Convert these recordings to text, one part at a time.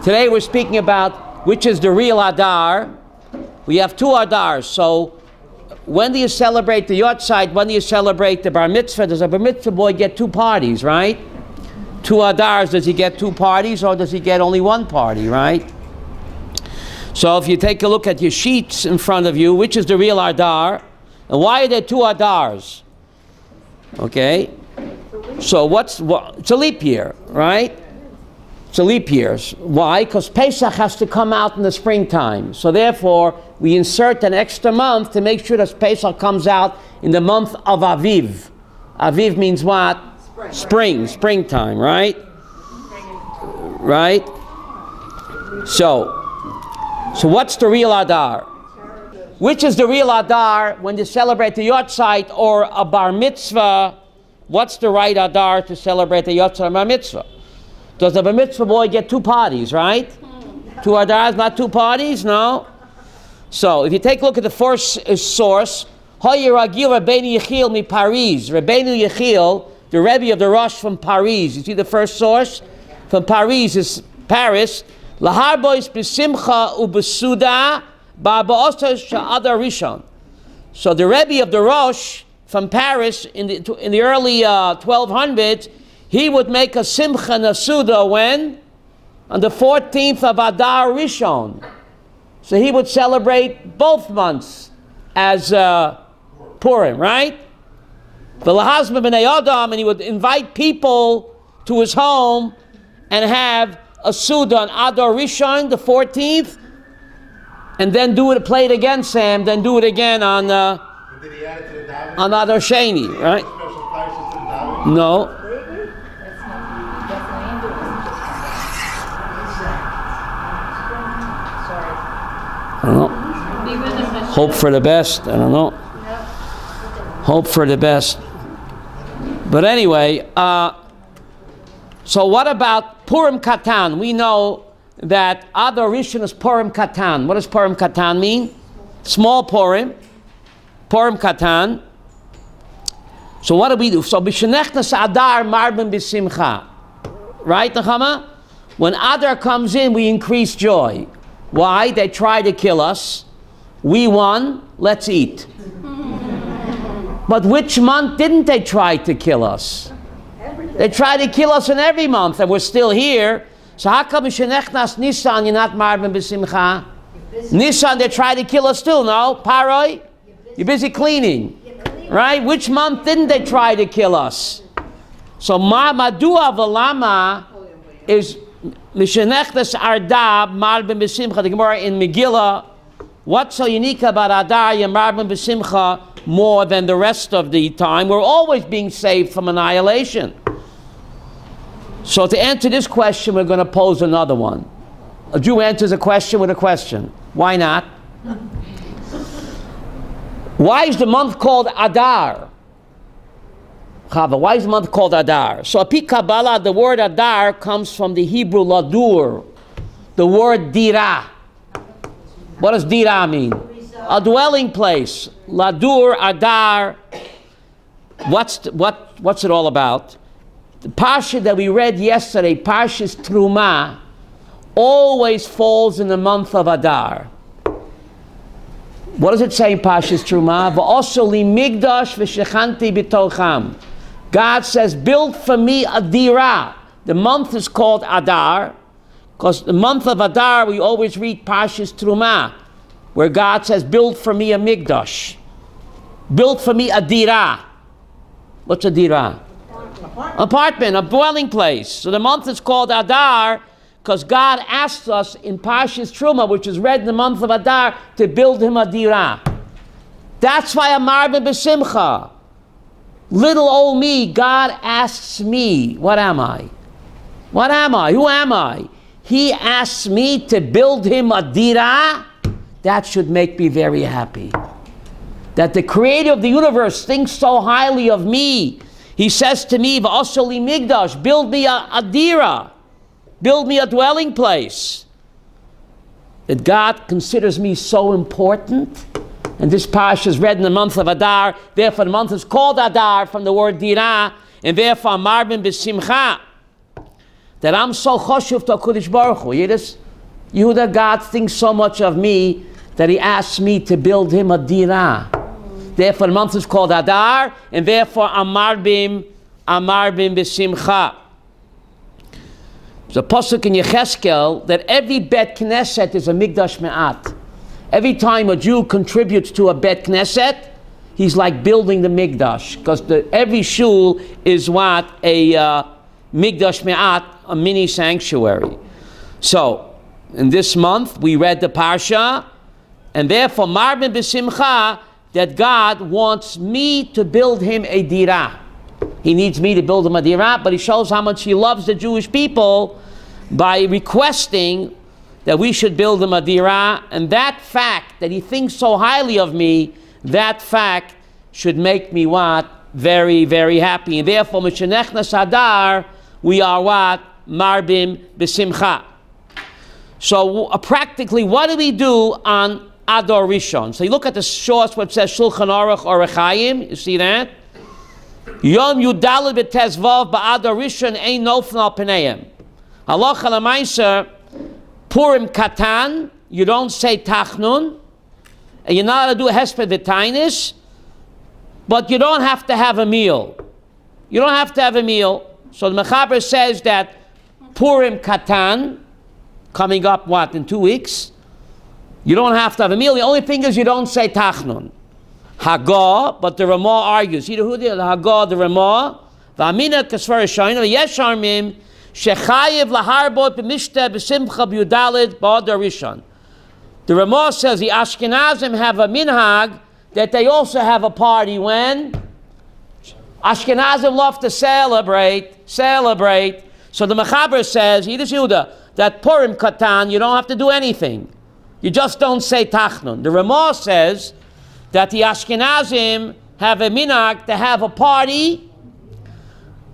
Today we're speaking about which is the real Adar. We have two Adars. So when do you celebrate the Yahrzeit? When do you celebrate the Bar Mitzvah? Does a Bar Mitzvah boy get two parties, right? Two Adars, does he get two parties or does he get only one party, right? So if you take a look at your sheets in front of you, which is the real Adar? And why are there two Adars? Okay? So it's a leap year, right? It's a leap year. Why? Because Pesach has to come out in the springtime. So therefore, we insert an extra month to make sure that Pesach comes out in the month of Aviv. Aviv means what? Springtime, right? Right? So what's the real Adar? Which is the real Adar when you celebrate the Yahrzeit or a Bar Mitzvah? What's the right Adar to celebrate the Yahrzeit or Bar Mitzvah? Does the Bar Mitzvah boy get two parties, right? Two Adars, not two parties? No? So if you take a look at the first source, Rabbeinu Yechiel mi Paris. Rabbeinu Yechiel, the Rebbe of the Rosh from Paris. You see the first source? From Paris is Paris. Laharbois b'simcha u'b'suda ba'ba'osas sha'adar rishon. So the Rebbe of the Rosh from Paris in the early 1200s, he would make a simcha and a suda when? On the 14th of Adar Rishon. So he would celebrate both months as Purim, right? V'lahazma b'nei Adam, and he would invite people to his home and have a suda on Adar Rishon, the 14th, and then play it again, Sam, then do it again on Adar Sheni, right? No. I don't know. Hope for the best. I don't know. Hope for the best. But anyway, so what about Purim Katan? We know that Adar Rishon is Purim Katan. What does Purim Katan mean? Small Purim. Purim Katan. So what do we do? So B'shenechnas Adar Marben B'simcha. Right, Nechama? When Adar comes in, we increase joy. Why? They tried to kill us. We won. Let's eat. But which month didn't they try to kill us? They tried to kill us in every month, and we're still here. So how come Shenechnas Nisan you're not marben b'simcha? Nisan they tried to kill us too. No, Paroi, you're busy cleaning, right? Which month didn't they try to kill us? So Madua V'lama is Mishenechnas Ardab marben b'simcha. The Gemara in Megillah. What's so unique about Adar and marben b'simcha more than the rest of the time? We're always being saved from annihilation. So to answer this question, we're going to pose another one. A Jew answers a question with a question. Why not? Why is the month called Adar? Chava, why is the month called Adar? So Api Kabbalah, the word Adar comes from the Hebrew ladur, the word dira. What does dira mean? A dwelling place. Ladur, Adar. What's it all about? The parsha that we read yesterday, Parshas Truma, always falls in the month of Adar. What does it say in Parshas Truma? V'oso li migdash v'shechanti b'tocham. God says, build for me a dira. The month is called Adar, because the month of Adar, we always read Parshas Truma, where God says, build for me a migdash. Build for me a dira. What's a dira? Apartment, a dwelling place. So the month is called Adar because God asked us in Parshas Truma, which is read in the month of Adar, to build him a dira. That's why I'm marben b'simcha. Little old me, God asks me, what am I? What am I? Who am I? He asks me to build him a dira. That should make me very happy. That the creator of the universe thinks so highly of me. He says to me, V'oso li migdash, build me a dira. Build me a dwelling place. That God considers me so important. And this parsha is read in the month of Adar. Therefore, the month is called Adar from the word dira. And therefore, marben b'simcha. that I'm so choshuv to HaKadosh Baruch Hu. Yehuda, God thinks so much of me that he asks me to build him a dirah. Therefore, the month is called Adar, and therefore Amarbim b'simcha. There's a pasuk in Yecheskel that every Bet Knesset is a Mikdash Me'at. Every time a Jew contributes to a Bet Knesset, he's like building the Mikdash, because every shul is what? A Mikdash Me'at, a mini sanctuary. So, in this month, we read the Parsha, and therefore, Marbin b'simcha, that God wants me to build him a dirah. He needs me to build him a dirah, but he shows how much he loves the Jewish people by requesting that we should build him a dirah, and that fact, that he thinks so highly of me, that fact should make me what? Very, very happy. And therefore, Mishenechnas Adar, we are what? Marbim b'simcha. So practically, what do we do on Adar Rishon? So you look at the shorts, what says Shulchan Aruch or Rechaim. You see that? Yom Yudalid b'Tezvav ba'Adar Rishon ein nofel al pneihem. Halacha l'maisa, Purim Katan, you don't say Tachnun, and you're not allowed to do Hesped v'Tainis, but you don't have to have a meal. You don't have to have a meal. So the Mechaber says that Purim Katan, coming up, what, in 2 weeks? You don't have to have a meal. The only thing is you don't say Tachnun. Hagah, but the Ramah argues. Either who did the Hagah, the Ramah, V'amina kasvar shayna yesharmim shechayev laharbot b'mishteh b'simcha b'yudalid ba'adar rishon. The Ramah says the Ashkenazim have a minhag that they also have a party when? Ashkenazim love to celebrate. So the Mechaber says, Yiddish Yehuda, that Purim Katan, you don't have to do anything. You just don't say Tachnun. The Ramah says that the Ashkenazim have a minhag to have a party,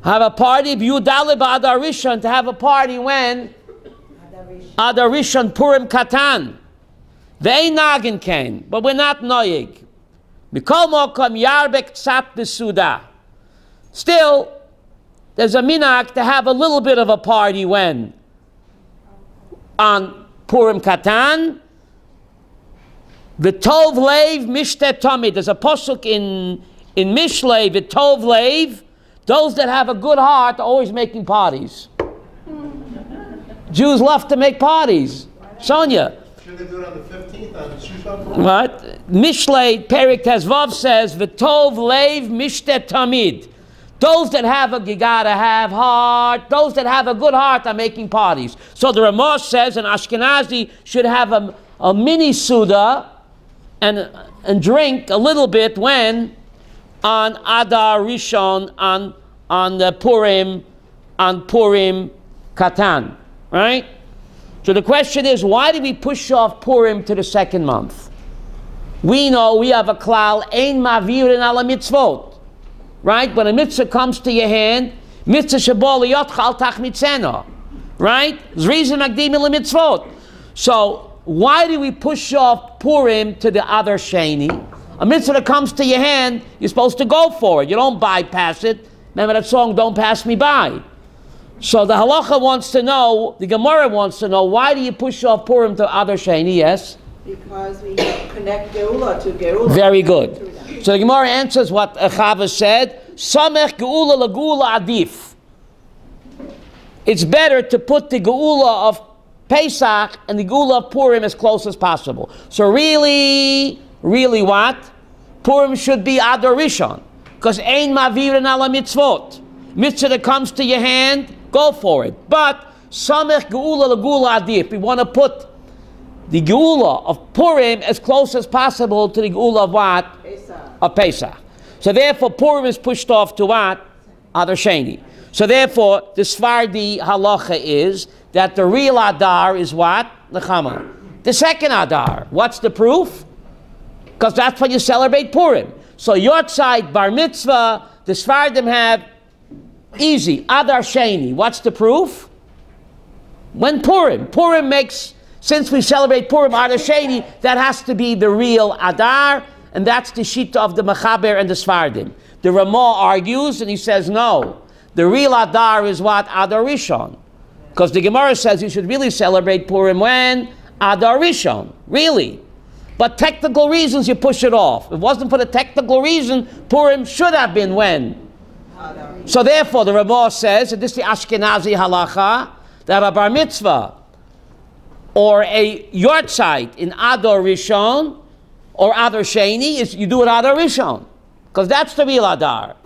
B'Yudalid b'Adar Rishon, to have a party when? Adar Rishon Purim Katan. Ve'ein nagin kain, but we're not noyig. Mikol mokom yarbek tzat b'suda. Still, there's a minhag to have a little bit of a party when? On Purim Katan. V'tov leiv mishtet tamid. There's a pasuk in Mishlei, v'tov leiv. Those that have a good heart are always making parties. Jews love to make parties. Sonia. Should they do it on the 15th on Shushan? What? Mishlei Perik Tezvav says, v'tov leiv mishtet tamid. Those that have you gotta have heart. Those that have a good heart are making parties. So the Ramah says an Ashkenazi should have a mini Suda and drink a little bit when? On Adar Rishon, on the Purim Katan, right? So the question is, why do we push off Purim to the second month? We know we have a klal, ein mavirin ala mitzvot. Right? When a mitzvah comes to your hand, mitzvah shabol yotcha al tachmitzena. Right? Zrizim magdim il mitzvot. So why do we push off Purim to the other sheni? A mitzvah that comes to your hand, you're supposed to go for it. You don't bypass it. Remember that song, Don't Pass Me By. So the halacha wants to know, the Gemara wants to know, why do you push off Purim to other sheni? Yes? Because we connect Geula to Geula. Very good. So the Gemara answers what Chava said, Samech Geula Lagula Adif. It's better to put the Geula of Pesach and the Geula of Purim as close as possible. So really what? Purim should be Adar Rishon. Because Ein Mavirin ala mitzvot. Mitzvah that comes to your hand, go for it. But Samech Geula Lagula Adif. We want to put the Geula of Purim as close as possible to the Geula of what? Pesach. Of Pesach. So therefore Purim is pushed off to what? Adar Sheni. So therefore the Sfardi halacha is that the real Adar is what? Nechama. The second Adar. What's the proof? Because that's when you celebrate Purim. So Yahrzeit, Bar Mitzvah, the Sfardim have easy, Adar Sheni. What's the proof? When Purim. Purim makes, since we celebrate Purim, Adar Sheni, that has to be the real Adar, and that's the Shita of the Mechaber and the Sfardim. The Ramah argues, and he says no. The real Adar is what? Adar Rishon. Because the Gemara says you should really celebrate Purim when? Adar Rishon. Really. But technical reasons, you push it off. If it wasn't for the technical reason, Purim should have been when? So therefore, the Rabbi says, and this is the Ashkenazi halacha, that a bar mitzvah or a Yahrzeit in Adar Rishon or Adar Sheni, is you do it Adar Rishon. Because that's the real Adar.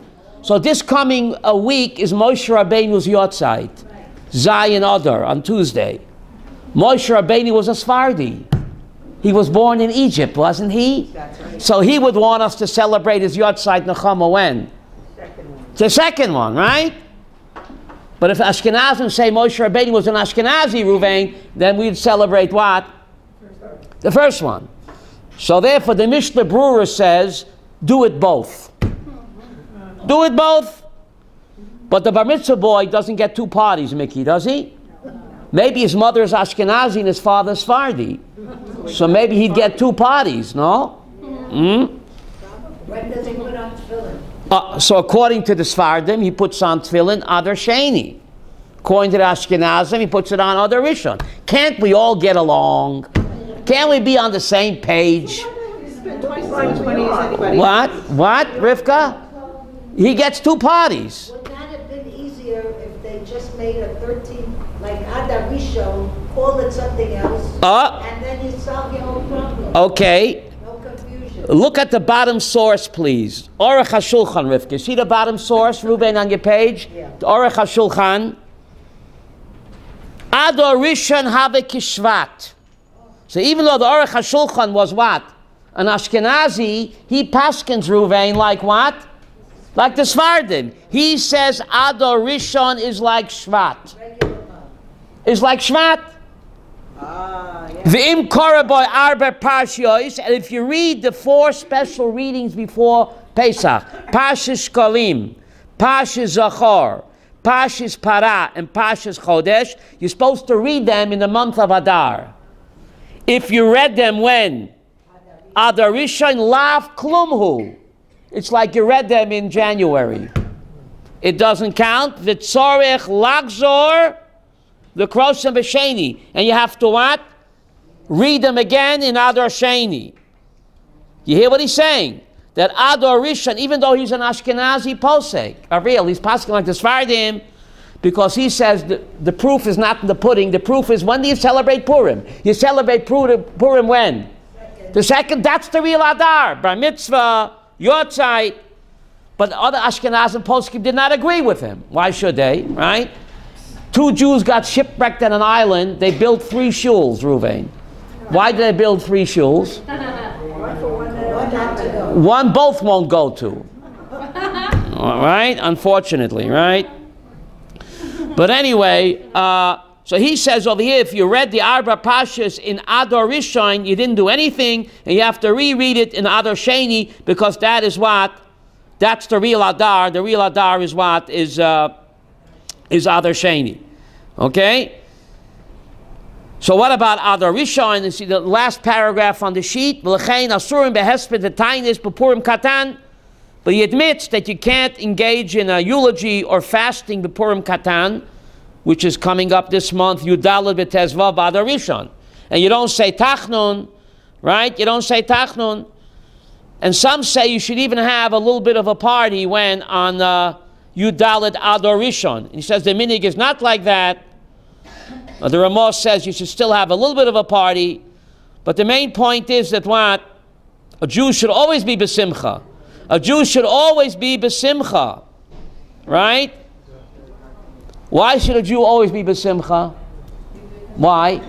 So this coming a week is Moshe Rabbeinu's Yahrzeit. Zayin Adar on Tuesday. Moshe Rabbeinu was a Sephardi. He was born in Egypt, wasn't he? That's right. So he would want us to celebrate his Yahrzeit Nechama when? The second one, right? But if Ashkenazim say Moshe Rabbeinu was an Ashkenazi, Ruvain, then we'd celebrate what? The first one. So therefore the Mishnah Brewer says, do it both. Do it both. But the bar mitzvah boy doesn't get two parties, Mickey, does he? Maybe his mother is Ashkenazi and his father is Sephardi. So maybe he'd get two parties, no? When does he put on tefillin? So according to the Sephardim, he puts on tefillin Adar Sheni. According to the Ashkenazim, he puts it on Adar Rishon. Can't we all get along? Can't we be on the same page? What? What, Rivka? He gets two parties. Would that have been easier if they just made a 13, like Adar Rishon, call it something else, and then you solve your whole problem? Okay. No confusion. Look at the bottom source, please. Aruch HaShulchan, Rivka. See the bottom source, Ruben, on your page? Yeah. The Aruch HaShulchan. Adar Rishon have Kishvat. So even though the Aruch HaShulchan was what? An Ashkenazi, he paskins Ruvain like what? Like the Sephardim. He says Adar Rishon is like Shvat. Is like Shvat. V'im koraboy arba parshiyos, and if you read the 4 special readings before Pesach, Parshas Shkalim, Parshas Zachor, Parshas Parah, and Parshas Chodesh, you're supposed to read them in the month of Adar. If you read them when? Adar Rishon lav klumhu. It's like you read them in January. It doesn't count. V'tzorech lagzor l'krosem b'sheni. And you have to what? Read them again in Adar Sheni. You hear what he's saying? That Adar Rishon, even though he's an Ashkenazi posek, Ariel, he's posking like the Sephardim, because he says the proof is not in the pudding. The proof is, when do you celebrate Purim? You celebrate Purim when? The second, that's the real Adar. Bar mitzvah, Yahrzeit. But other Ashkenazim poskim did not agree with him. Why should they, right? 2 Jews got shipwrecked on an island. They built 3 shuls, Ruvain. Why did they build 3 shuls? One both won't go to. All right? Unfortunately, right? But anyway, so he says over here, if you read the Arba Pashas in Adar Rishon, you didn't do anything, and you have to reread it in Adar Sheni, because that is what? That's the real Adar. The real Adar is what? Is Adar Sheni. Okay? So what about Adar Rishon? You see the last paragraph on the sheet. V'lechein asurim behesped v'tainis b'purim katan. But he admits that you can't engage in a eulogy or fasting b'purim katan, which is coming up this month, Yudalad b'tezvav b'Adar Rishon. And you don't say Tachnun, right? You don't say Tachnun. And some say you should even have a little bit of a party when on Yudalad Adar Rishon. And he says the minig is not like that. The Ramah says you should still have a little bit of a party. But the main point is that what? A Jew should always be besimcha. A Jew should always be besimcha. Right? Why should a Jew always be besimcha? Why?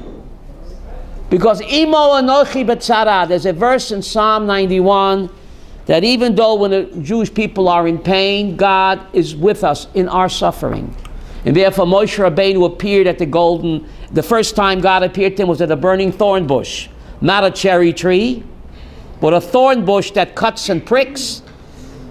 Because imo anochi betzara. There's a verse in Psalm 91 that even though when the Jewish people are in pain, God is with us in our suffering. And therefore Moshe Rabbeinu appeared at the first time God appeared to him was at a burning thorn bush. Not a cherry tree, but a thorn bush that cuts and pricks.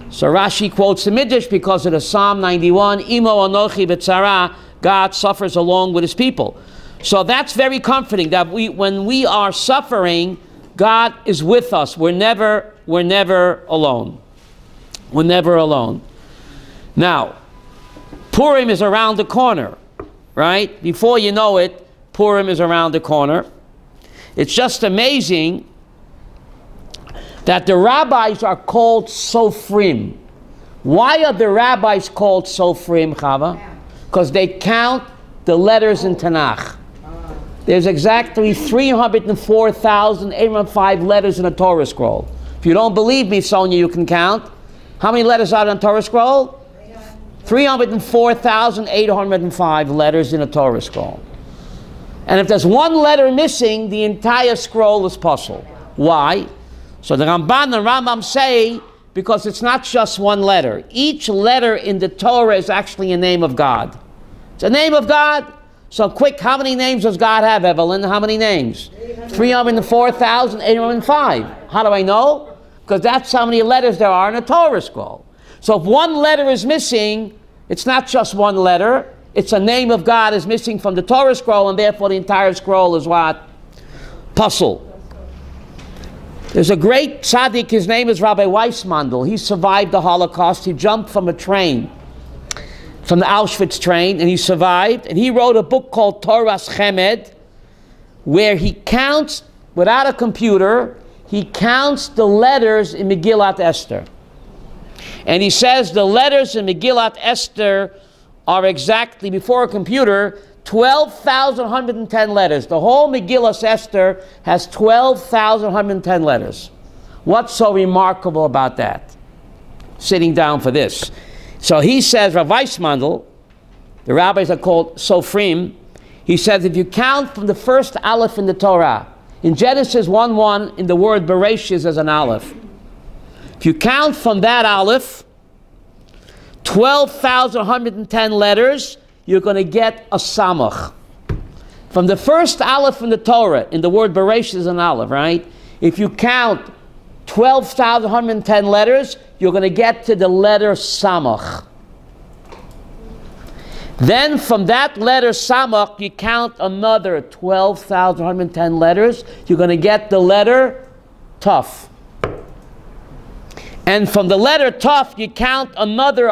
So Rashi quotes the Midrash because of the Psalm 91, Imo anochi betzara, God suffers along with his people. So that's very comforting that when we are suffering, God is with us. We're never alone. We're never alone. Now, Purim is around the corner. right? Before you know it, Purim is around the corner. It's just amazing that the rabbis are called Sofrim. Why are the rabbis called Sofrim, Chava? Because they count the letters in Tanakh. There's exactly 304,805 letters in a Torah scroll. If you don't believe me, Sonia, you can count. How many letters are in a Torah scroll? 304,805 letters in a Torah scroll. And if there's one letter missing, the entire scroll is puzzled. Why? So the Ramban and Rambam say, because it's not just one letter. Each letter in the Torah is actually a name of God. It's a name of God. So quick, how many names does God have, Evelyn? How many names? 304,805. How do I know? Because that's how many letters there are in a Torah scroll. So if one letter is missing, it's not just one letter. It's a name of God is missing from the Torah scroll, and therefore the entire scroll is what? Puzzle. There's a great tzaddik, his name is Rabbi Weissmandel. He survived the Holocaust. He jumped from a train, from the Auschwitz train, and he survived. And he wrote a book called Toras Chemed, where he counts, without a computer, he counts the letters in Megillat Esther. And he says the letters in Megillat Esther are exactly, before a computer, 12,110 letters. The whole Megillah Esther has 12,110 letters. What's so remarkable about that? Sitting down for this. So he says, Rav Weissmandel, the rabbis are called Sofrim, he says if you count from the first Aleph in the Torah, in Genesis 1:1, in the word Bereshis as an Aleph. If you count from that Aleph, 12,110 letters, you're going to get a Samach. From the first Aleph in the Torah, in the word Bereshis is an Aleph, right? If you count 12,110 letters, you're going to get to the letter Samach. Then from that letter Samach, you count another 12,110 letters, you're going to get the letter Taf. And from the letter Taf, you count another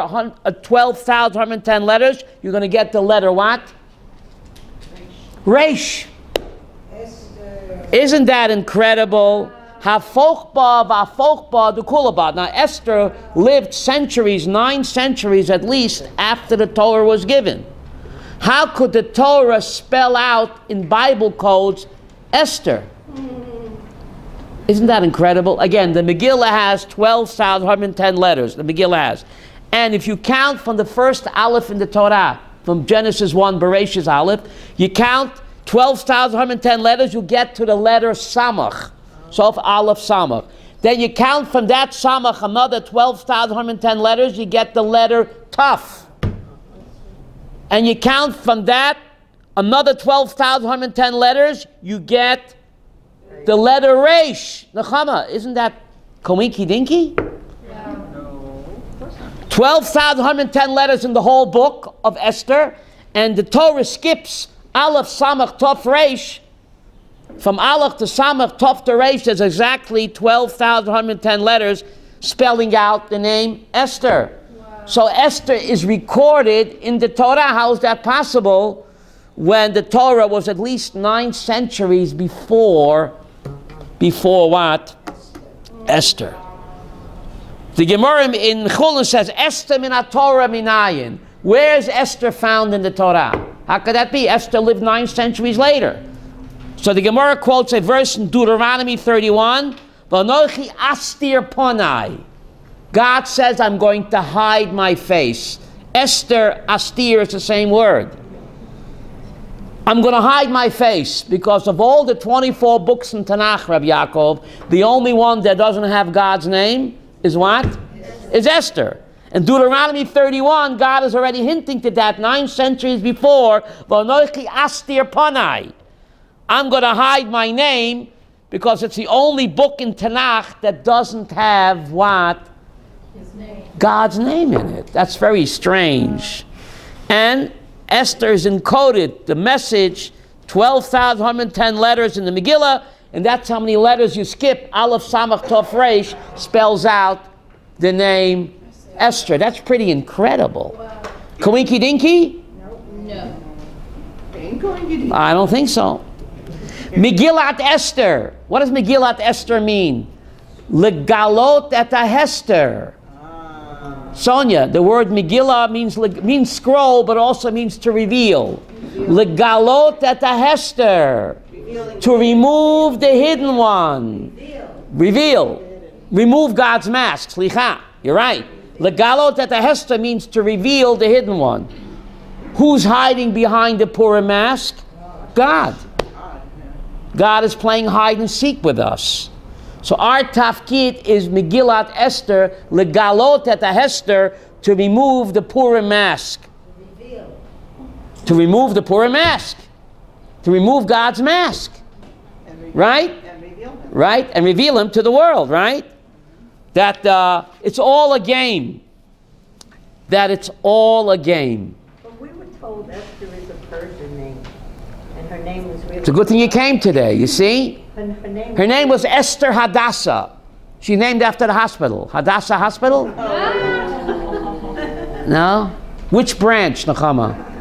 12,110 letters, you're going to get the letter what? Reish. Isn't that incredible? Ha-fochba va-fochba de-kulaba. Now Esther lived centuries, 9 centuries at least, after the Torah was given. How could the Torah spell out in Bible codes Esther? Isn't that incredible? Again, the Megillah has 12,110 letters. The Megillah has. And if you count from the first Aleph in the Torah, from Genesis 1, Bereshis Aleph, you count 12,110 letters, you get to the letter Samach. So if Aleph Samach. Then you count from that Samach another 12,110 letters, you get the letter Taf. And you count from that another 12,110 letters, you get the letter Reish. Nechama, isn't that koinky dinky? Yeah. No. 12,110 letters in the whole book of Esther, and the Torah skips Aleph, Samach, Tov, Reish. From Aleph to Samach, Tov to Reish, there's exactly 12,110 letters spelling out the name Esther. Wow. So Esther is recorded in the Torah. How is that possible when the Torah was at least 9 centuries before what? Esther. The Gemara in Chulin says, Esther min ha-Torah minayin. Where is Esther found in the Torah? How could that be? Esther lived 9 centuries later. So the Gemara quotes a verse in Deuteronomy 31, V'anochi astir ponai. God says, I'm going to hide my face. Esther, astir is the same word. I'm going to hide my face because of all the 24 books in Tanakh, Rabbi Yaakov, the only one that doesn't have God's name is what? Is Esther. In Deuteronomy 31, God is already hinting to that 9 centuries before, V'anochi astir panai. I'm going to hide my name because it's the only book in Tanakh that doesn't have what? His name. God's name in it. That's very strange. And Esther is encoded, the message, 12,110 letters in the Megillah, and that's how many letters you skip. Aleph, Samach, Tov, Reish spells out the name Esther. That's pretty incredible. Wow. Koinky dinky? No. I don't think so. Megillat Esther. What does Megillat Esther mean? Legalot et Hester. Sonia, the word Megillah means scroll, but also means to reveal. Legalot et Hester. To remove the hidden one. Reveal. Remove God's mask. Slicha. You're right. Legalot et Hester means to reveal the hidden one. Who's hiding behind the Purim mask? God. God is playing hide and seek with us. So our tafkid is Megillat Esther, legalot et Hester, to remove the Purim mask. To remove the Purim mask. To remove God's mask. Right? Right? And reveal him to the world, right? That it's all a game. That it's all a game. But we were told Esther is a Persian name. And her name was really... It's a good thing you came today, you see? Her name was Esther Hadassah. She's named after the hospital. Hadassah Hospital? No? Which branch, Nechama?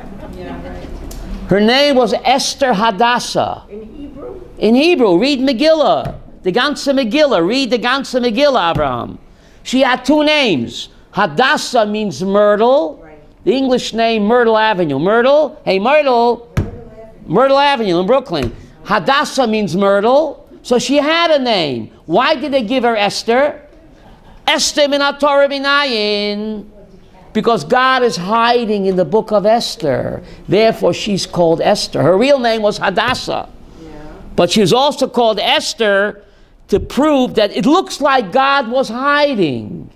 Her name was Esther Hadassah. In Hebrew? In Hebrew. Read Megillah. The ganze Megillah. Read the ganze Megillah, Abraham. She had two names. Hadassah means myrtle. Right. The English name, Myrtle Avenue. Myrtle? Hey, Myrtle. Myrtle Avenue in Brooklyn. Hadassah means myrtle. So she had a name. Why did they give her Esther? Esther min HaTorah minayin. Because God is hiding in the book of Esther. Therefore, she's called Esther. Her real name was Hadassah. But she was also called Esther to prove that it looks like God was hiding.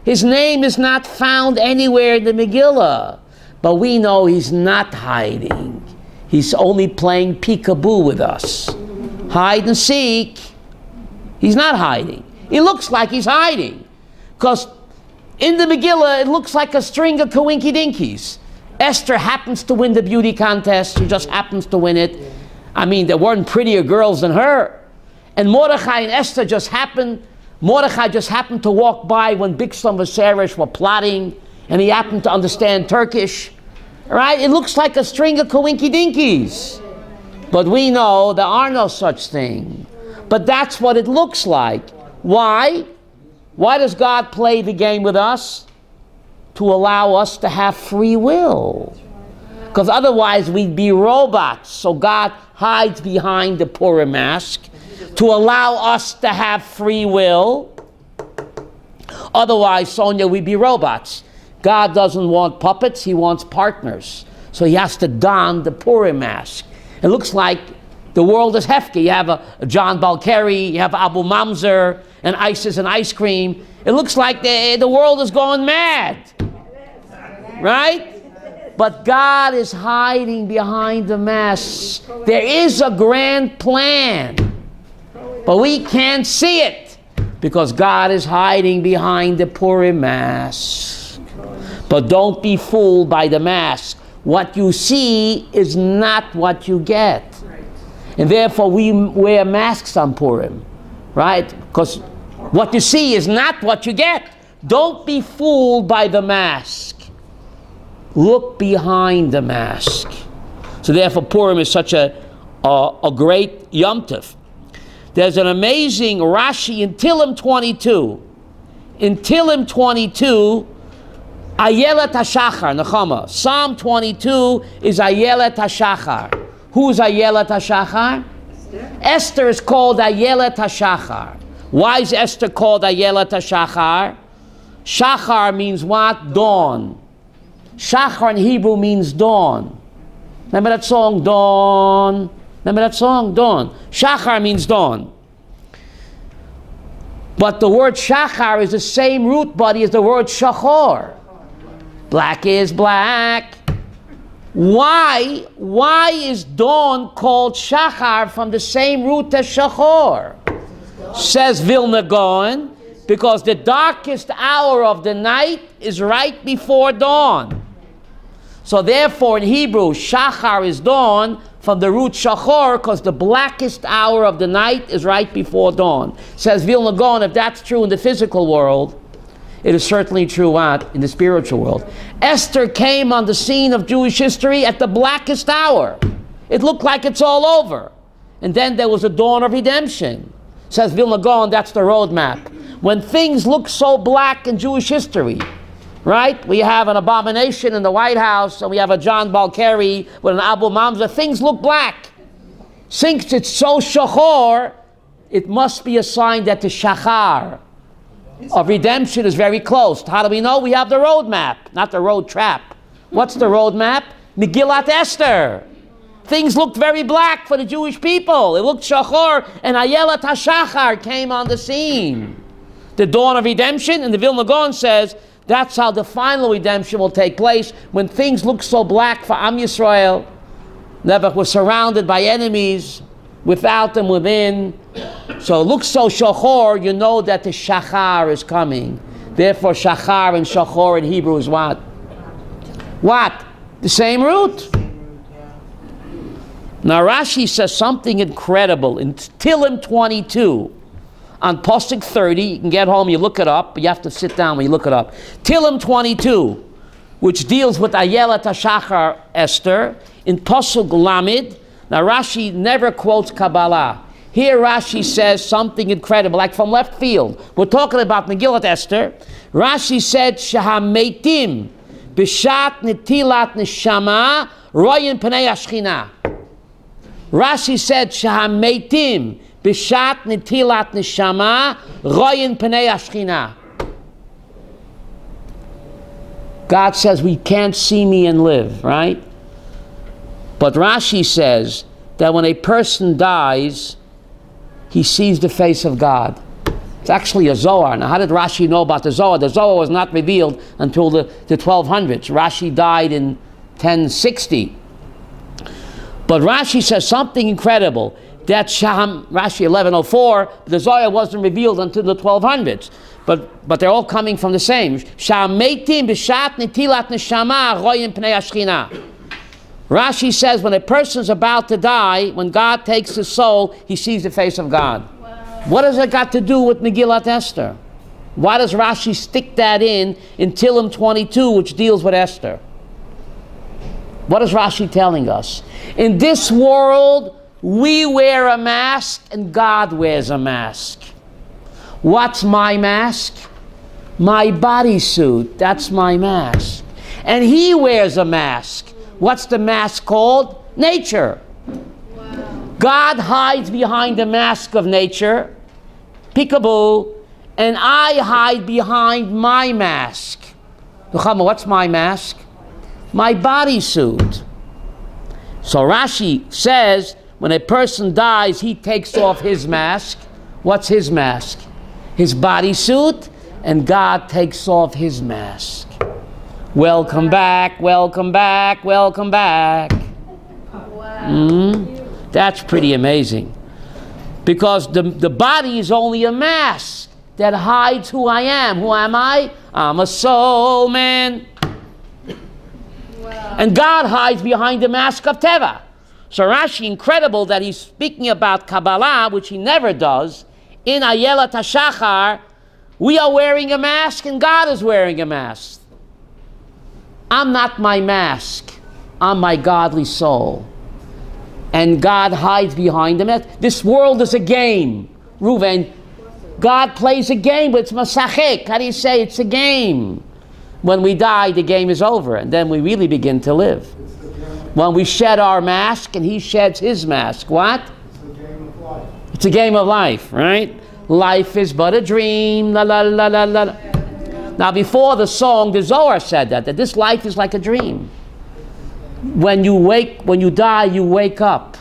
His name is not found anywhere in the Megillah. But we know he's not hiding. He's only playing peekaboo with us. Hide and seek. He's not hiding. It looks like he's hiding. Because in the Megillah, it looks like a string of coinky dinkies. Esther happens to win the beauty contest. She just happens to win it. I mean, there weren't prettier girls than her. And Mordechai and Esther Mordechai just happened to walk by when Bixlam and Seresh were plotting, and he happened to understand Turkish. Right? It looks like a string of coinky dinkies. But we know there are no such thing. But that's what it looks like. Why? Why does God play the game with us? To allow us to have free will. Because otherwise we'd be robots. So God hides behind the Purim mask to allow us to have free will. Otherwise, Sonia, we'd be robots. God doesn't want puppets, he wants partners. So he has to don the Purim mask. It looks like the world is hefty. You have a John Balkari, you have Abu Mamzer, and Isis and ice cream. It looks like the world is going mad. Right? But God is hiding behind the mask. There is a grand plan. But we can't see it. Because God is hiding behind the Purim mask. But don't be fooled by the mask. What you see is not what you get. And therefore we wear masks on Purim. Right? Because what you see is not what you get. Don't be fooled by the mask. Look behind the mask. So therefore Purim is such a great Yom Tov. There's an amazing Rashi in Tehillim 22. In Tehillim 22, Ayelet HaShachar, Nechama. Psalm 22 is Ayelet HaShachar. Who's Ayelet HaShachar? Esther is called Ayelet HaShachar. Why is Esther called Ayelet HaShachar? Shachar means what? Dawn. Shachar in Hebrew means dawn. Remember that song, Dawn? Remember that song, Dawn? Shachar means dawn. But the word Shachar is the same root body as the word Shachor. Black is black. Why is dawn called Shachar from the same root as Shachor? Says Vilna Gaon, because the darkest hour of the night is right before dawn. So therefore in Hebrew, Shachar is dawn from the root Shachor, because the blackest hour of the night is right before dawn. Says Vilna Gaon, if that's true in the physical world, It is certainly true what? In the spiritual world. Esther came on the scene of Jewish history at the blackest hour. It looked like it's all over. And then there was a dawn of redemption. Says Vilna Gaon, that's the roadmap. When things look so black in Jewish history, right? We have an abomination in the White House, and we have a John Balkari with an Abu Mamza. Things look black. Since it's so shachor, it must be a sign that the shachar of redemption is very close. How do we know? We have the roadmap, not the road trap. What's the roadmap? Megillat Esther. Things looked very black for the Jewish people. It looked shachor, and Ayelat HaShachar came on the scene. The dawn of redemption, and the Vilna Gaon says, that's how the final redemption will take place, when things look so black for Am Yisrael. Never was surrounded by enemies, without them within. So it looks so shachor, you know that the shachar is coming. Therefore, shachar and shachor in Hebrew is what? What? The same root. Now Rashi says something incredible in Tehillim 22. On Pasuk 30, you can get home, you look it up, but you have to sit down when you look it up. Tehillim 22, which deals with Ayelat HaShachar Esther, in Pasuk Lamed. Now Rashi never quotes Kabbalah. Here Rashi says something incredible, like from left field. We're talking about Megillat Esther. Rashi said, Shahametim b'shat netilat neshama royin pnei hashchina. Rashi said, Shahametim b'shat netilat neshama royin pnei hashchina. God says, we can't see me and live, right? But Rashi says that when a person dies, he sees the face of God. It's actually a Zohar. Now, how did Rashi know about the Zohar? The Zohar was not revealed until the 1200s. Rashi died in 1060. But Rashi says something incredible. That Rashi 1104, the Zohar wasn't revealed until the 1200s. But they're all coming from the same. Sha'ameitim b'shat netilat neshama royin pnei hashchina. Rashi says when a person's about to die, when God takes his soul, he sees the face of God. Wow. What has it got to do with Megillat Esther? Why does Rashi stick that in Tehillim 22, which deals with Esther? What is Rashi telling us? In this world, we wear a mask and God wears a mask. What's my mask? My bodysuit. That's my mask. And he wears a mask. What's the mask called? Nature. Wow. God hides behind the mask of nature, peekaboo, and I hide behind my mask. What's my mask? My bodysuit. So Rashi says, when a person dies, he takes off his mask. What's his mask? His bodysuit, and God takes off his mask. Welcome back, welcome back, welcome back. Wow. That's pretty amazing. Because the body is only a mask that hides who I am. Who am I? I'm a soul man. Wow. And God hides behind the mask of Teva. So Rashi, incredible that he's speaking about Kabbalah, which he never does. In Ayelat HaShachar, we are wearing a mask and God is wearing a mask. I'm not my mask. I'm my godly soul. And God hides behind them. This world is a game. Reuven, God plays a game, but it's masachik. How do you say it's a game? When we die, the game is over, and then we really begin to live. When we shed our mask, and he sheds his mask. What? It's a game of life. It's a game of life, right? Life is but a dream. La la la la la. Now, before the song, the Zohar said that this life is like a dream. When you die, you wake up.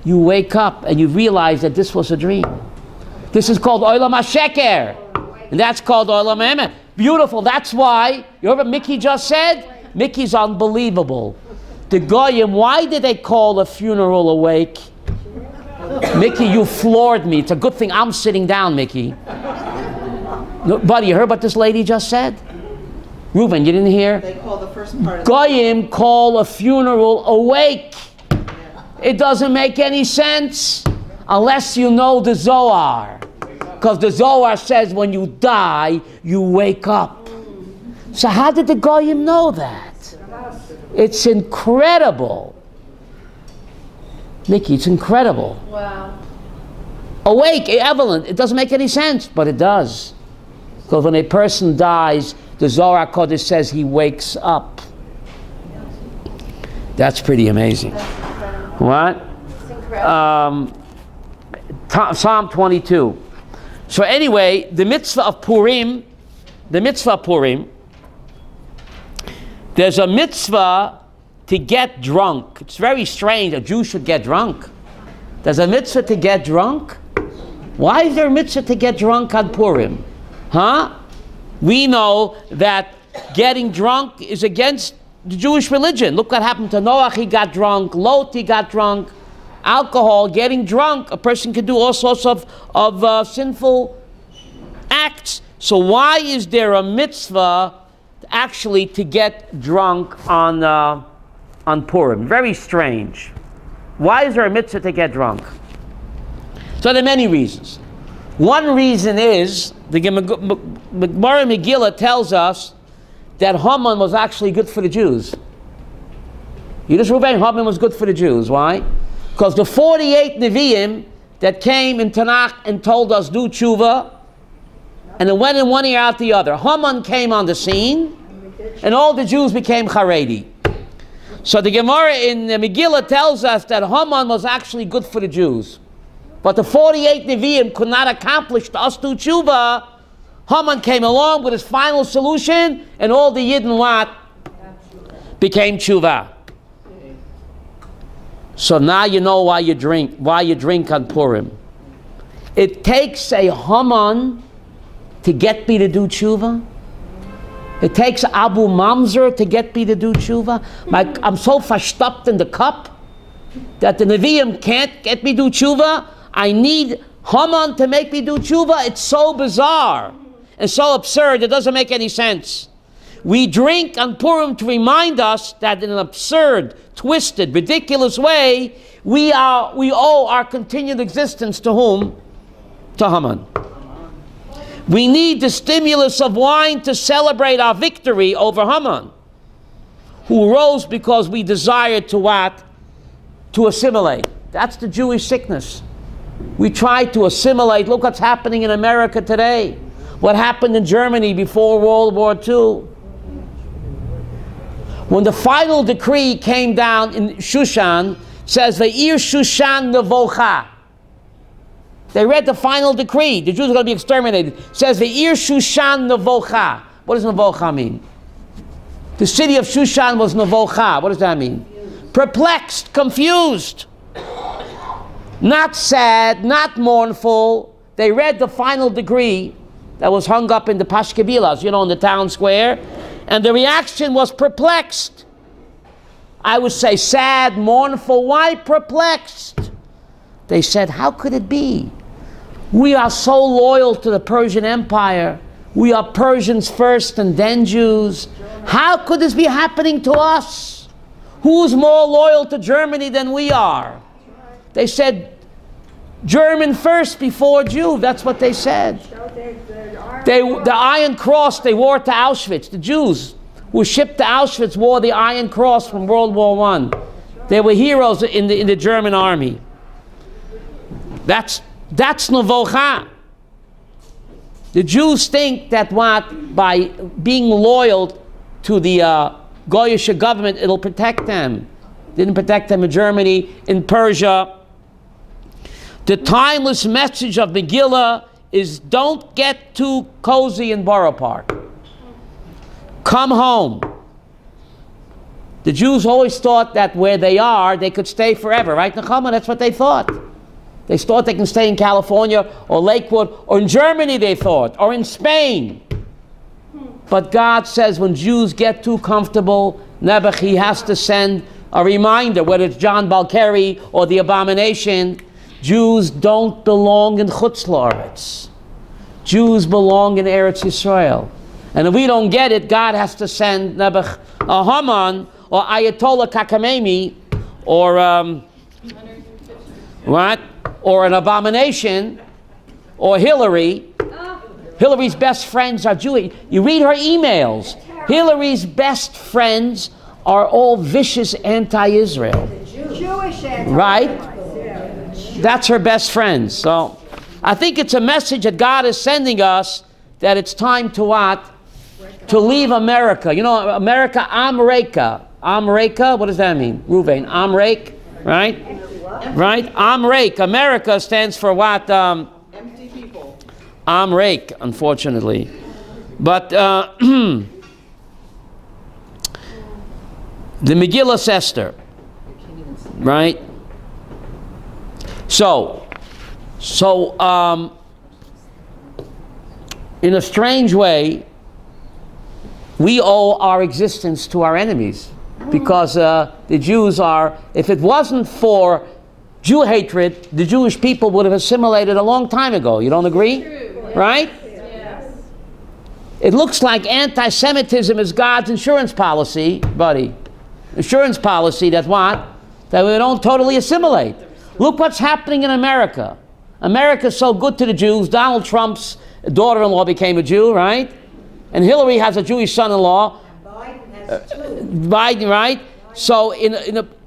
You wake up and you realize that this was a dream. This is called Olam HaSheker. And that's called Olam HaEmet. Beautiful. That's why, you heard what Mickey just said? Mickey's unbelievable. The Goyim, why did they call a funeral awake? Mickey, you floored me. It's a good thing I'm sitting down, Mickey. No, buddy, you heard what this lady just said? Reuben, you didn't hear? They call the first part of Goyim call a funeral awake. It doesn't make any sense unless you know the Zohar. Because the Zohar says when you die, you wake up. So how did the Goyim know that? It's incredible. Nikki, it's incredible. Wow. Awake, Evelyn, it doesn't make any sense, but it does. Because when a person dies, the Zohar Kodesh says he wakes up. That's pretty amazing. What? It's incredible. Psalm 22. So anyway, the mitzvah of Purim, there's a mitzvah to get drunk. It's very strange a Jew should get drunk. There's a mitzvah to get drunk? Why is there a mitzvah to get drunk on Purim? Huh? We know that getting drunk is against the Jewish religion. Look what happened to Noach, he got drunk. Lot, he got drunk. Alcohol, getting drunk. A person can do all sorts of sinful acts. So why is there a mitzvah actually to get drunk on Purim? Very strange. Why is there a mitzvah to get drunk? So there are many reasons. One reason is, the Gemara Megillah tells us that Haman was actually good for the Jews. Yiddish Ruvain, Haman was good for the Jews. Why? Because the 48 Nevi'im that came in Tanakh and told us do tshuva, and it went in one ear out the other. Haman came on the scene, and all the Jews became Haredi. So the Gemara in the Megillah tells us that Haman was actually good for the Jews. But the 48 Nevi'im could not accomplish the us do tshuva. Haman came along with his final solution, and all the Yidden what? Became tshuva. So now you know why you drink on Purim. It takes a Haman to get me to do tshuva. It takes Abu Mamzer to get me to do tshuva. I'm so verstoppt in the cup that the Nevi'im can't get me to do tshuva. I need Haman to make me do tshuva. It's so bizarre and so absurd, it doesn't make any sense. We drink on Purim to remind us that in an absurd, twisted, ridiculous way, we owe our continued existence to whom? To Haman. We need the stimulus of wine to celebrate our victory over Haman, who rose because we desired to what? To assimilate. That's the Jewish sickness. We try to assimilate. Look what's happening in America today. What happened in Germany before World War II. When the final decree came down in Shushan, says, Ve'ir Shushan Nevocha. They read the final decree. The Jews are going to be exterminated. It says, Ve'ir Shushan Nevocha. What does Nevocha mean? The city of Shushan was Nevocha. What does that mean? Perplexed, confused. Not sad, not mournful. They read the final decree that was hung up in the Pashkevilas, in the town square. And the reaction was perplexed. I would say sad, mournful. Why perplexed? They said, how could it be? We are so loyal to the Persian Empire. We are Persians first and then Jews. How could this be happening to us? Who's more loyal to Germany than we are? They said, German first before Jew. That's what they said. The Iron Cross they wore to Auschwitz. The Jews who were shipped to Auschwitz wore the Iron Cross from World War I. They were heroes in the German army. That's Nevocha. The Jews think that by being loyal to the Goyish government, it'll protect them. Didn't protect them in Germany, in Persia. The timeless message of Megillah is don't get too cozy in Borough Park. Come home. The Jews always thought that where they are, they could stay forever, right, Nechama? That's what they thought. They thought they can stay in California or Lakewood or in Germany, they thought, or in Spain. But God says when Jews get too comfortable, Nebuch, he has to send a reminder, whether it's John Balkari or the abomination. Jews don't belong in Chutz La'aretz. Jews belong in Eretz Yisrael. And if we don't get it, God has to send Nebuch, a Haman, or Ayatollah Kakamemi, or or an abomination, or Hillary. Hillary's best friends are Jewish. You read her emails. Hillary's best friends are all vicious anti-Israel. Jewish anti-Israel. Right? That's her best friends. So I think it's a message that God is sending us that it's time to what? To leave America. You know, America, Amreka. Amreka, what does that mean? Ruvain, Amrek, right? Right? Amrek. America stands for what? Empty people. Amrek, unfortunately. But the Megillah Esther, right? So, in a strange way, we owe our existence to our enemies, because the Jews are, if it wasn't for Jew hatred, the Jewish people would have assimilated a long time ago. You don't agree? Right? Yes. It looks like anti-Semitism is God's insurance policy, buddy. Insurance policy that what? That we don't totally assimilate. Look what's happening in America. America's so good to the Jews. Donald Trump's daughter-in-law became a Jew, right? And Hillary has a Jewish son-in-law. Biden has two. Biden, right? So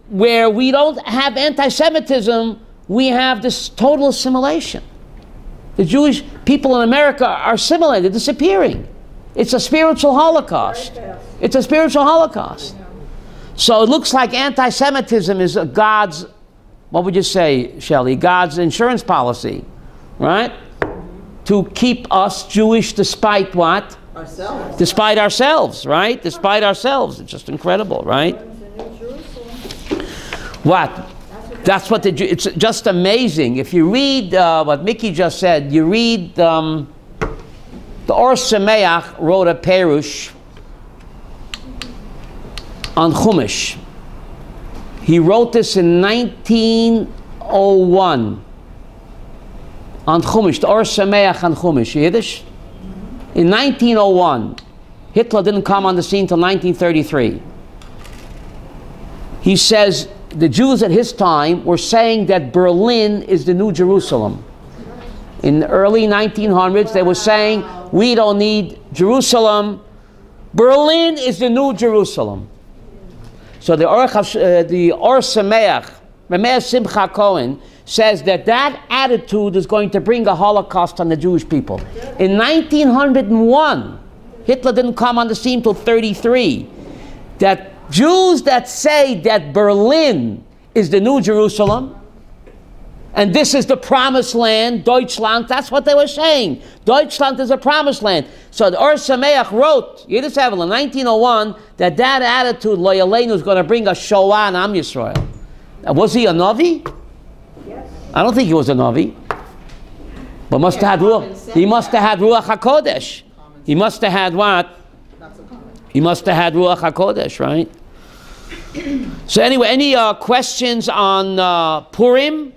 where we don't have anti-Semitism, we have this total assimilation. The Jewish people in America are assimilated, disappearing. It's a spiritual holocaust. It's a spiritual holocaust. So it looks like anti-Semitism is God's, what would you say, Shelley? God's insurance policy, right? To keep us Jewish despite what? Ourselves. Despite ourselves, right? Despite ourselves. It's just incredible, right? What? That's what it's just amazing. If you read what Mickey just said, you read the Or Sameach wrote a Perush on Chumash. He wrote this in 1901 on Chumash, the Or Sameach on Chumash, Yiddish. In 1901, Hitler didn't come on the scene until 1933. He says the Jews at his time were saying that Berlin is the new Jerusalem. In the early 1900s, they were saying, we don't need Jerusalem. Berlin is the new Jerusalem. So the Or Sameach, Rameir Simcha Cohen, says that attitude is going to bring a Holocaust on the Jewish people. In 1901, Hitler didn't come on the scene until 1933. That Jews that say that Berlin is the new Jerusalem, and this is the promised land, Deutschland, that's what they were saying. Deutschland is a promised land. So the Or Sameach wrote, Yiddish Evel, in 1901, that attitude, Lo Yaleinu, is going to bring a Shoah on Am Yisrael. Was he a Navi? Yes. I don't think he was a Navi. But must have had Ruach. He must have had Ruach HaKodesh. He must have had what? He must have had Ruach HaKodesh, right? So anyway, any questions on Purim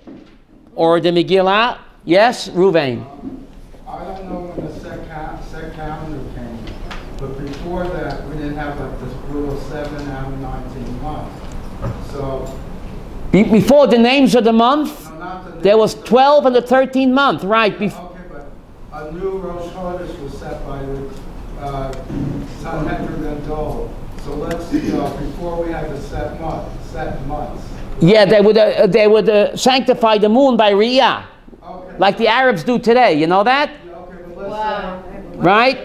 or the Megillah? Yes, Ruvain. I don't know when the set calendar came, but before that, we didn't have like this brutal 7 out of 19 months. So Before the names of the month, no, not the there was 12 and the 13th month, right? Okay, but a new Rosh Chodesh was set by the Sanhedrin Gadol. So let's before we had the set months. Yeah, they would sanctify the moon by Riyah, Okay. like the Arabs do today. You know that, Okay, but let's right?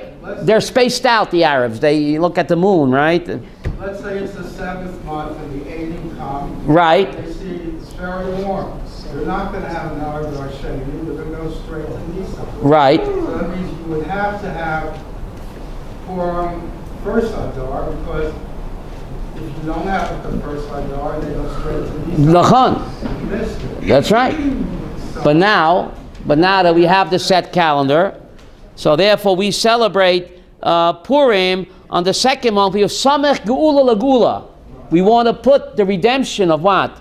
They're spaced out. The Arabs. They look at the moon, right? let's say it's the 7th month and the 18th comes. Right. They see it's very warm. They're not going to have an Adar Sheni. They're going to go straight to Nisan. Right. So that means you would have to have Purim first Adar, because if you don't have it the first Adar, they go straight to Nisan. Lachon. You missed it. That's right. But now that we have the set calendar, so therefore we celebrate Purim on the second month. We have Samech Geula Lagula. We want to put the redemption of what?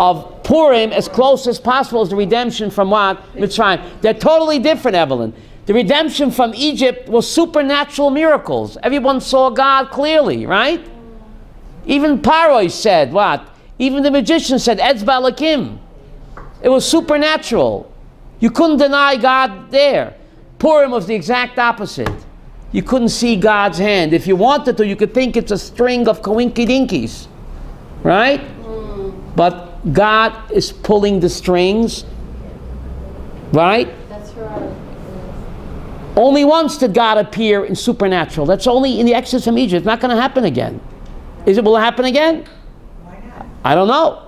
Of Purim as close as possible as the redemption from what? Mitzrayim. They're totally different, Evelyn. The redemption from Egypt was supernatural miracles. Everyone saw God clearly, right? Even Paroi said what? Even the magician said, Etzba Lakim. It was supernatural. You couldn't deny God there. Purim was the exact opposite. You couldn't see God's hand. If you wanted to, you could think it's a string of coinky-dinkies. Right? But God is pulling the strings. Right? That's right. Only once did God appear in supernatural. That's only in the Exodus from Egypt. It's not going to happen again. Will it happen again? Why not? I don't know.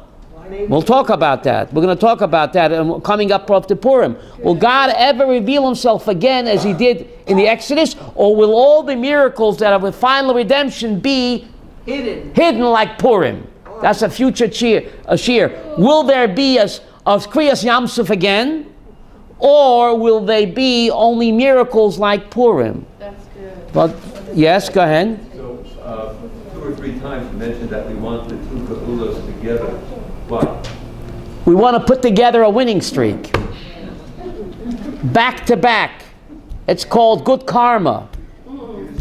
We'll talk about that. We're going to talk about that coming up after Purim. Will God ever reveal himself again as he did in the Exodus? Or will all the miracles that are with final redemption be hidden like Purim? That's a future shear. Will there be a Kriyas Yamsuf again? Or will they be only miracles like Purim? That's good. But yes, go ahead. So 2 or 3 times you mentioned that we want the 2 Geulos together. What? We want to put together a winning streak. Back to back. It's called good karma.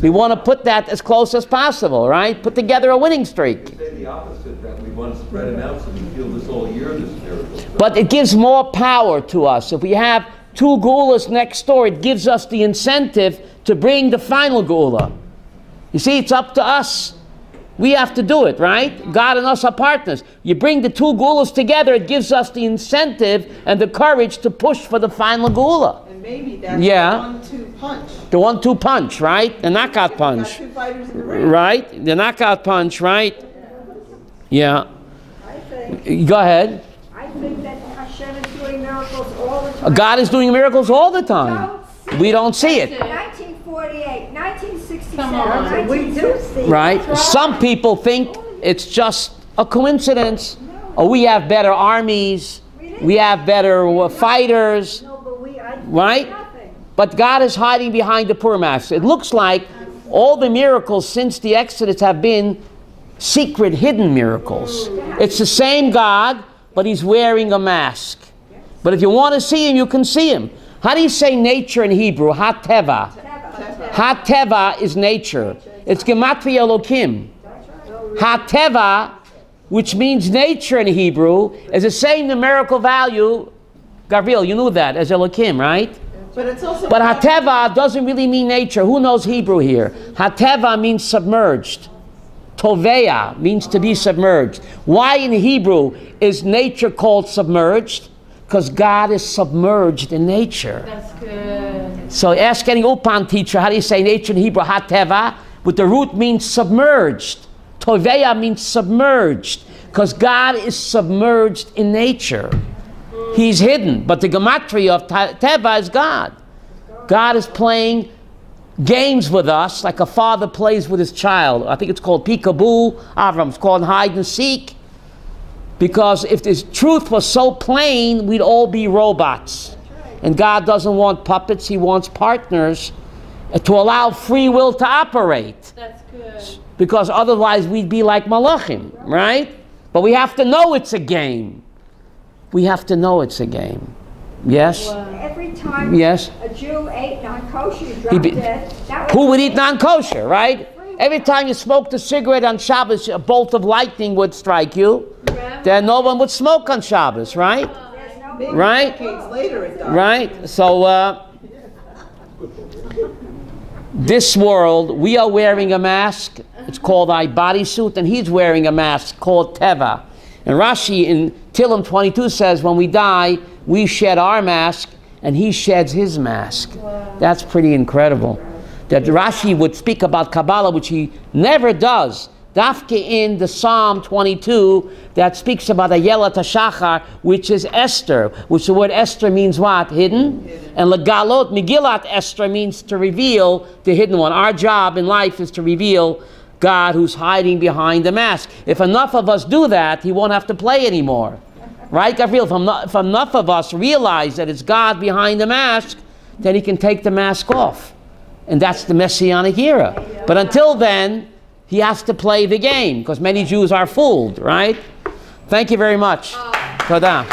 We want to put that as close as possible, right? Put together a winning streak. You say the opposite, that we want to spread them out so we feel this whole year, this miracle. But it gives more power to us. If we have 2 Geulas next door, it gives us the incentive to bring the final Geula. You see, it's up to us. We have to do it, right? God and us are partners. You bring the 2 Geulas together, it gives us the incentive and the courage to push for the final Geula. And maybe that's Yeah. the 1-2 punch. The 1-2 punch, right? The knockout punch. Got 2 fighters in the ring. Right? The knockout punch, right? Yeah. I think, Go ahead. I think that Hashem is doing miracles all the time. God is doing miracles all the time. We don't see it. 1948, 1967, Come on. We do see. Right? Some people think it's just a coincidence. Oh, we have better armies. We have better fighters. No, but Right? nothing. But God is hiding behind the Purim mask. It looks like all the miracles since the Exodus have been secret, hidden miracles. It's the same God, but he's wearing a mask. But if you want to see him, you can see him. How do you say nature in Hebrew? Ha-teva. Ha-teva is nature. It's Gematria Elokim. Ha-teva, which means nature in Hebrew, is the same numerical value, Gabriel, you knew that, as Elokim, right? But it's also. But Ha-teva doesn't really mean nature. Who knows Hebrew here? Ha-teva means submerged. Toveya means to be submerged. Why in Hebrew is nature called submerged? Because God is submerged in nature. That's good. So ask any Upan teacher, how do you say nature in Hebrew? Ha-teva, with the root means submerged. Toveya means submerged. Because God is submerged in nature. He's hidden. But the gematria of Teva is God. God is playing games with us like a father plays with his child. I think it's called peekaboo. Avram, it's called hide and seek. Because if this truth was so plain, we'd all be robots. And God doesn't want puppets, he wants partners to allow free will to operate. That's good. Because otherwise we'd be like malachim, right? But we have to know it's a game. We have to know it's a game. Yes? Every time Yes? a Jew ate non-kosher, he dropped dead. That was Who would eat non-kosher, right? Every time you smoked a cigarette on Shabbos, a bolt of lightning would strike you. Then no one would smoke on Shabbos, right? Maybe Right? decades later it does. Right? So, this world, we are wearing a mask. It's called a bodysuit, and he's wearing a mask called Teva. And Rashi in Tehillim 22 says, when we die, we shed our mask, and he sheds his mask. Wow. That's pretty incredible. That Rashi would speak about Kabbalah, which he never does. Dafke in the Psalm 22 that speaks about Ayelat HaShachar, which is Esther, which the word Esther means what? Hidden. And Legalot, Megillat Esther means to reveal the hidden one. Our job in life is to reveal God who's hiding behind the mask. If enough of us do that, he won't have to play anymore. Right, Gabriel? If enough of us realize that it's God behind the mask, then he can take the mask off. And that's the Messianic era. But until then, he has to play the game, because many Jews are fooled, right? Thank you very much. Todah.